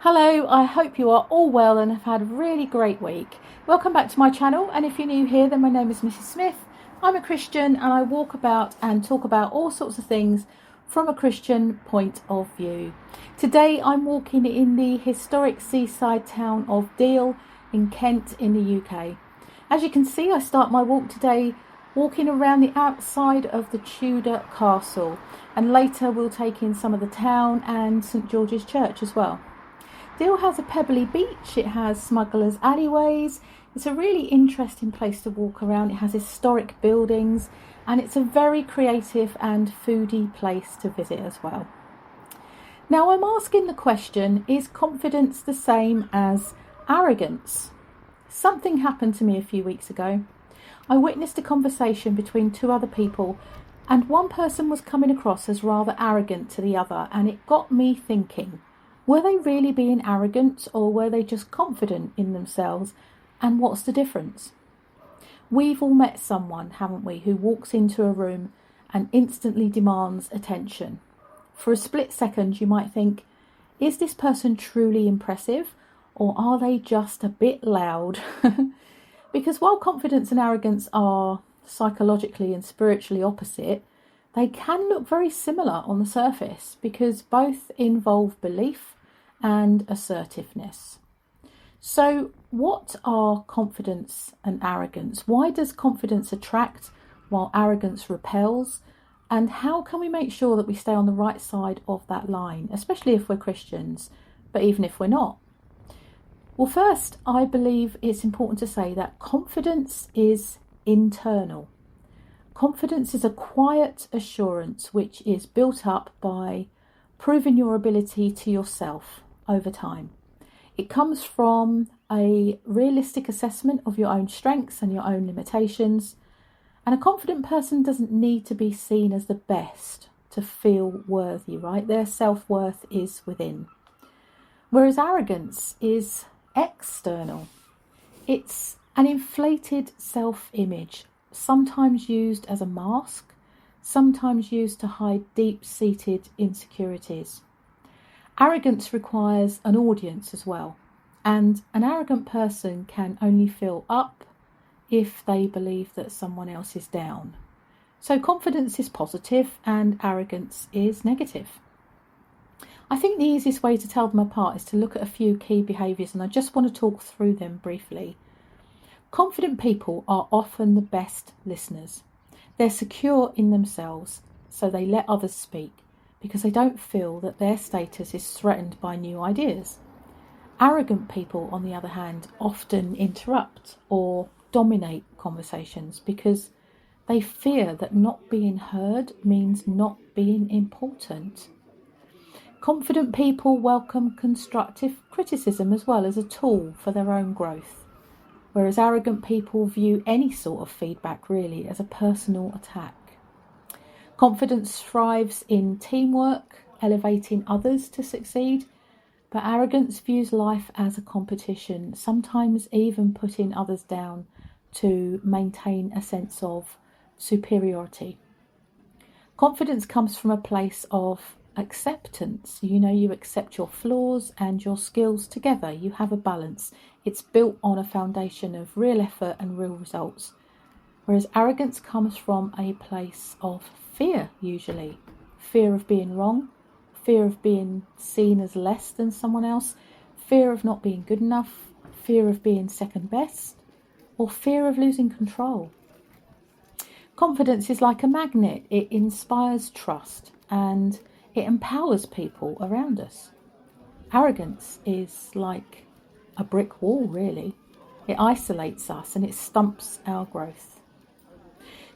Hello, I hope you are all well and have had a really great week. Welcome back to my channel, and if you're new here, then my name is Mrs. Smith. I'm a Christian and I walk about and talk about all sorts of things from a Christian point of view. Today I'm walking in the historic seaside town of Deal in Kent in the UK. As you can see, I start my walk today walking around the outside of the Tudor castle, and later we'll take in some of the town and St George's Church as well. Deal has a pebbly beach, it has smugglers' alleyways, it's a really interesting place to walk around, it has historic buildings, and it's a very creative and foodie place to visit as well. Now I'm asking the question, is confidence the same as arrogance? Something happened to me a few weeks ago. I witnessed a conversation between two other people, and one person was coming across as rather arrogant to the other, and it got me thinking. Were they really being arrogant, or were they just confident in themselves? And what's the difference? We've all met someone, haven't we, who walks into a room and instantly demands attention. For a split second you might think, is this person truly impressive, or are they just a bit loud? Because while confidence and arrogance are psychologically and spiritually opposite, they can look very similar on the surface because both involve belief and assertiveness. So what are confidence and arrogance? Why does confidence attract while arrogance repels? And how can we make sure that we stay on the right side of that line, especially if we're Christians, but even if we're not? Well, first, I believe it's important to say that confidence is internal. Confidence is a quiet assurance which is built up by proving your ability to yourself over time. It comes from a realistic assessment of your own strengths and your own limitations. And a confident person doesn't need to be seen as the best to feel worthy, right? Their self-worth is within. Whereas arrogance is external. It's an inflated self-image, sometimes used as a mask, sometimes used to hide deep-seated insecurities. Arrogance requires an audience as well, and an arrogant person can only feel up if they believe that someone else is down. So confidence is positive and arrogance is negative. I think the easiest way to tell them apart is to look at a few key behaviours, and I just want to talk through them briefly. Confident people are often the best listeners. They're secure in themselves, so they let others speak because they don't feel that their status is threatened by new ideas. Arrogant people, on the other hand, often interrupt or dominate conversations because they fear that not being heard means not being important. Confident people welcome constructive criticism as well as a tool for their own growth, whereas arrogant people view any sort of feedback really as a personal attack. Confidence thrives in teamwork, elevating others to succeed, but arrogance views life as a competition, sometimes even putting others down to maintain a sense of superiority. Confidence comes from a place of acceptance. You accept your flaws and your skills together. You have a balance. It's built on a foundation of real effort and real results. Whereas arrogance comes from a place of fear, usually. Fear of being wrong, fear of being seen as less than someone else, fear of not being good enough, fear of being second best, or fear of losing control. Confidence is like a magnet. It inspires trust and it empowers people around us. Arrogance is like a brick wall, really. It isolates us and it stumps our growth.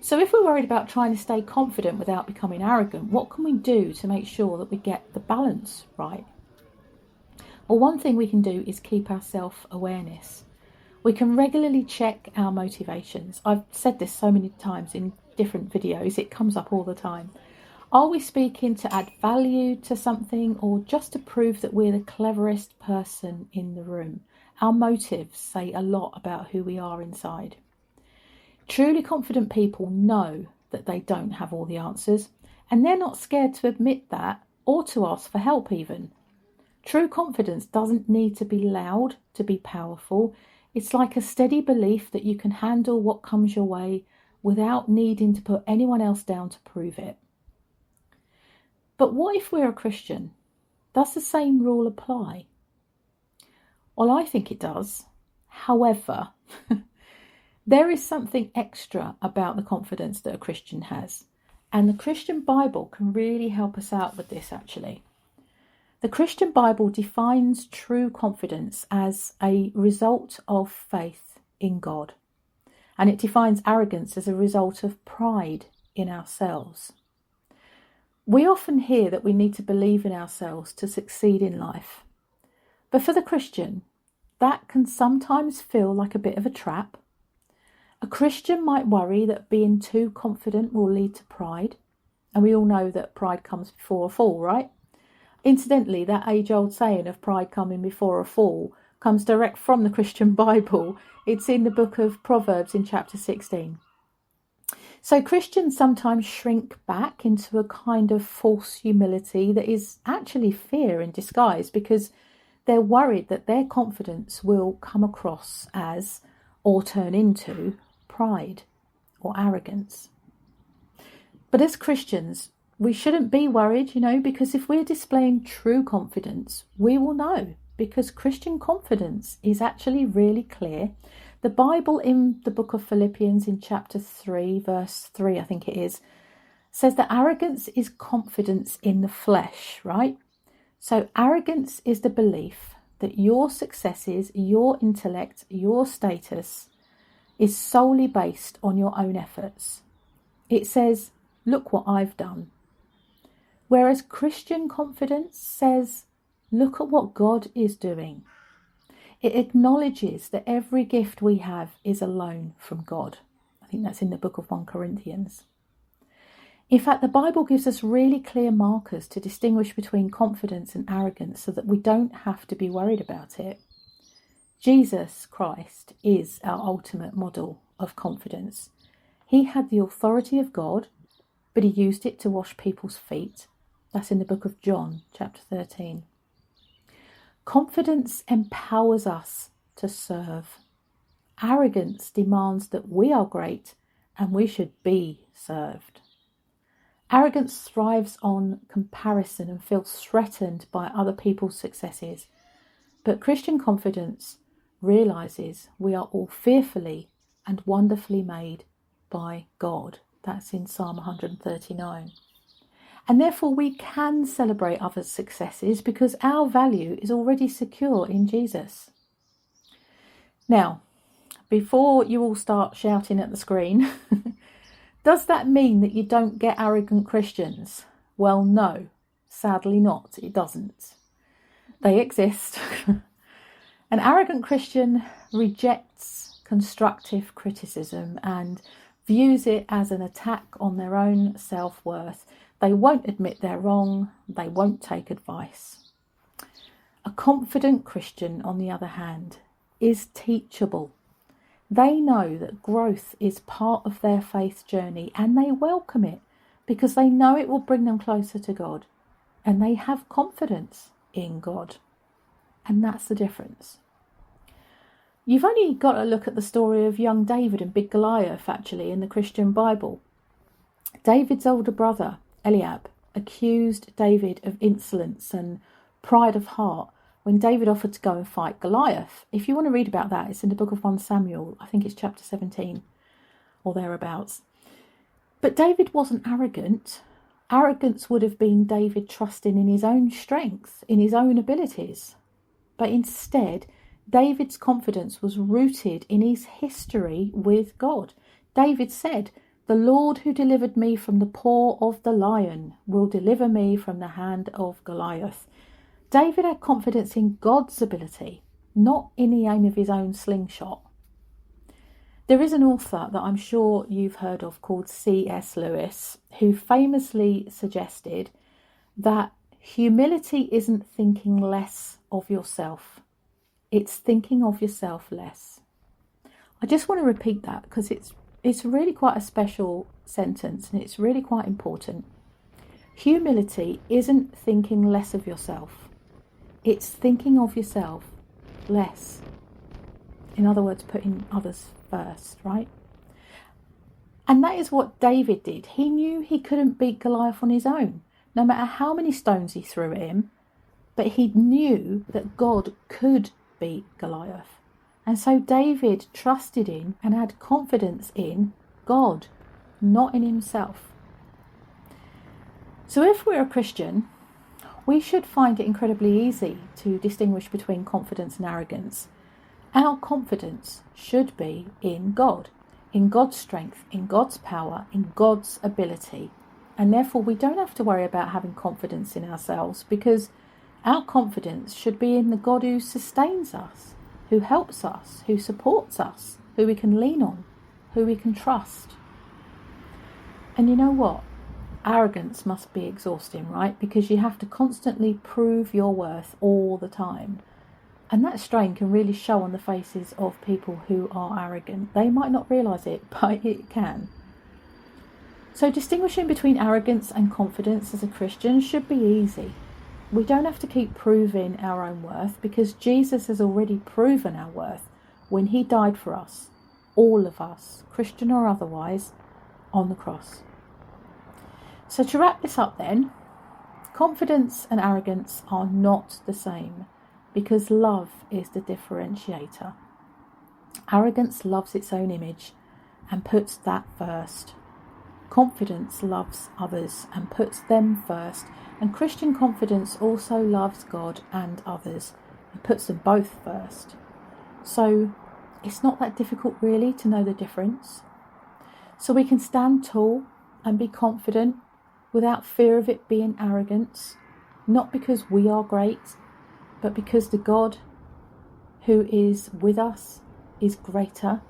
So if we're worried about trying to stay confident without becoming arrogant, what can we do to make sure that we get the balance right? Well, one thing we can do is keep our self-awareness. We can regularly check our motivations. I've said this so many times in different videos, it comes up all the time. Are we speaking to add value to something, or just to prove that we're the cleverest person in the room? Our motives say a lot about who we are inside. Truly confident people know that they don't have all the answers, and they're not scared to admit that or to ask for help even. True confidence doesn't need to be loud to be powerful. It's like a steady belief that you can handle what comes your way without needing to put anyone else down to prove it. But what if we're a Christian? Does the same rule apply? Well, I think it does. However, there is something extra about the confidence that a Christian has. And the Christian Bible can really help us out with this, actually. The Christian Bible defines true confidence as a result of faith in God. And it defines arrogance as a result of pride in ourselves. We often hear that we need to believe in ourselves to succeed in life. But for the Christian, that can sometimes feel like a bit of a trap. A Christian might worry that being too confident will lead to pride. And we all know that pride comes before a fall, right? Incidentally, that age-old saying of pride coming before a fall comes direct from the Christian Bible. It's in the book of Proverbs in chapter 16. So Christians sometimes shrink back into a kind of false humility that is actually fear in disguise, because they're worried that their confidence will come across as, or turn into, pride or arrogance. But as Christians, we shouldn't be worried, because if we're displaying true confidence, we will know, because Christian confidence is actually really clear. The Bible in the book of Philippians in chapter 3, verse 3, I think it is, says that arrogance is confidence in the flesh, right? So arrogance is the belief that your successes, your intellect, your status is solely based on your own efforts. It says, look what I've done. Whereas Christian confidence says, look at what God is doing. It acknowledges that every gift we have is a loan from God. I think that's in the book of 1 Corinthians. In fact, the Bible gives us really clear markers to distinguish between confidence and arrogance so that we don't have to be worried about it. Jesus Christ is our ultimate model of confidence. He had the authority of God, but he used it to wash people's feet. That's in the book of John, chapter 13. Confidence empowers us to serve. Arrogance demands that we are great and we should be served. Arrogance thrives on comparison and feels threatened by other people's successes. But Christian confidence realizes we are all fearfully and wonderfully made by God. That's in Psalm 139. And therefore we can celebrate others' successes because our value is already secure in Jesus. Now, before you all start shouting at the screen, does that mean that you don't get arrogant Christians? Well, no, sadly not. It doesn't. They exist. An arrogant Christian rejects constructive criticism and views it as an attack on their own self-worth. They won't admit they're wrong. They won't take advice. A confident Christian, on the other hand, is teachable. They know that growth is part of their faith journey and they welcome it because they know it will bring them closer to God, and they have confidence in God. And that's the difference. You've only got to look at the story of young David and big Goliath, actually, in the Christian Bible. David's older brother, Eliab, accused David of insolence and pride of heart when David offered to go and fight Goliath. If you want to read about that, it's in the book of 1 Samuel. I think it's chapter 17 or thereabouts. But David wasn't arrogant. Arrogance would have been David trusting in his own strength, in his own abilities. But instead, David's confidence was rooted in his history with God. David said, "The Lord who delivered me from the paw of the lion will deliver me from the hand of Goliath." David had confidence in God's ability, not in the aim of his own slingshot. There is an author that I'm sure you've heard of called C.S. Lewis, who famously suggested that humility isn't thinking less of yourself. It's thinking of yourself less. I just want to repeat that because it's really quite a special sentence and it's really quite important. Humility isn't thinking less of yourself. It's thinking of yourself less. In other words, putting others first, right? And that is what David did. He knew he couldn't beat Goliath on his own, no matter how many stones he threw at him. But he knew that God could beat Goliath. And so David trusted in and had confidence in God, not in himself. So if we're a Christian, we should find it incredibly easy to distinguish between confidence and arrogance. Our confidence should be in God, in God's strength, in God's power, in God's ability. And therefore we don't have to worry about having confidence in ourselves, because our confidence should be in the God who sustains us, who helps us, who supports us, who we can lean on, who we can trust. And you know what? Arrogance must be exhausting, right? Because you have to constantly prove your worth all the time. And that strain can really show on the faces of people who are arrogant. They might not realise it, but it can. So distinguishing between arrogance and confidence as a Christian should be easy. We don't have to keep proving our own worth, because Jesus has already proven our worth when he died for us, all of us, Christian or otherwise, on the cross. So to wrap this up then, confidence and arrogance are not the same, because love is the differentiator. Arrogance loves its own image and puts that first. Confidence loves others and puts them first. And Christian confidence also loves God and others and puts them both first. So it's not that difficult really to know the difference. So we can stand tall and be confident without fear of it being arrogance, not because we are great, but because the God who is with us is greater,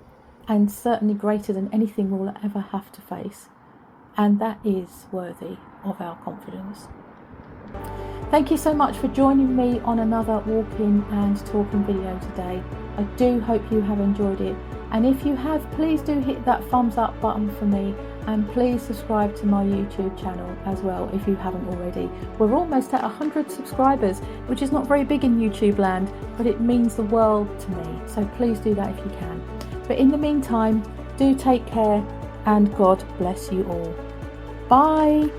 and certainly greater than anything we'll ever have to face. And that is worthy of our confidence. Thank you so much for joining me on another walking and talking video today. I do hope you have enjoyed it. And if you have, please do hit that thumbs up button for me. And please subscribe to my YouTube channel as well if you haven't already. We're almost at 100 subscribers, which is not very big in YouTube land, but it means the world to me. So please do that if you can. But in the meantime, do take care and God bless you all. Bye.